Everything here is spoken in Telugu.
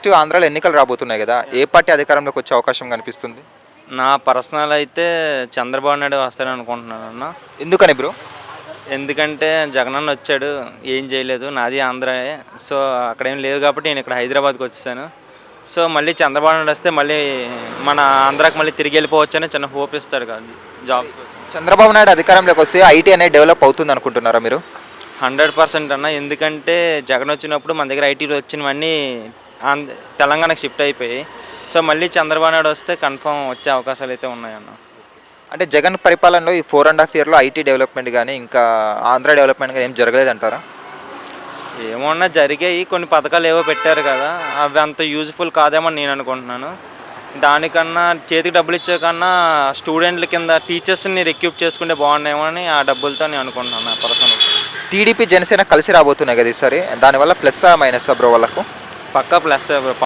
నెక్స్ట్ ఆంధ్రాలో ఎన్నికలు రాబోతున్నాయి కదా, ఏ పార్టీ అధికారంలోకి వచ్చే అవకాశం కనిపిస్తుంది? నా పర్సనల్ అయితే చంద్రబాబు నాయుడు వస్తారని అనుకుంటున్నాను అన్న. ఎందుకని బ్రో? ఎందుకంటే జగనన్న వచ్చాడు, ఏం చేయలేదు, నాది ఆంధ్రాయే. సో అక్కడేం లేదు కాబట్టి నేను ఇక్కడ హైదరాబాద్కి వచ్చేసాను. సో మళ్ళీ చంద్రబాబు నాయుడు వస్తే మళ్ళీ మన ఆంధ్రాకి మళ్ళీ తిరిగి వెళ్ళిపోవచ్చు అని చిన్న హోప్ ఇస్తాడు కదా జాబ్ కోసం. చంద్రబాబు నాయుడు అధికారంలోకి వస్తే ఐటీ అనేది డెవలప్ అవుతుంది అనుకుంటున్నారా మీరు? 100% అన్న. ఎందుకంటే జగన్ వచ్చినప్పుడు మన దగ్గర ఐటీలో వచ్చినవన్నీ తెలంగాణకి షిఫ్ట్ అయిపోయి. సో మళ్ళీ చంద్రబాబు నాయుడు వస్తే కన్ఫర్మ్ వచ్చే అవకాశాలు అయితే ఉన్నాయన్న. అంటే జగన్ పరిపాలనలో ఈ 4.5 yearsలో ఐటీ డెవలప్మెంట్ కానీ ఇంకా ఆంధ్ర డెవలప్మెంట్ కానీ ఏం జరగలేదంటారా? ఏమన్నా జరిగాయి, కొన్ని పథకాలు ఏవో పెట్టారు కదా, అవి అంత యూజ్ఫుల్ కాదేమో నేను అనుకుంటున్నాను. దానికన్నా చేతికి డబ్బులు ఇచ్చే కన్నా స్టూడెంట్ల కింద టీచర్స్ని రిక్రూట్ చేసుకుంటే బాగున్నాయేమో అని ఆ డబ్బులతో నేను అనుకుంటున్నాను పర్సనల్. టీడీపీ జనసేన కలిసి రాబోతున్నాయి కదా ఈసారి, దానివల్ల ప్లస్సా మైనస్సా బ్రో వాళ్ళకు? పక్కా ప్లస్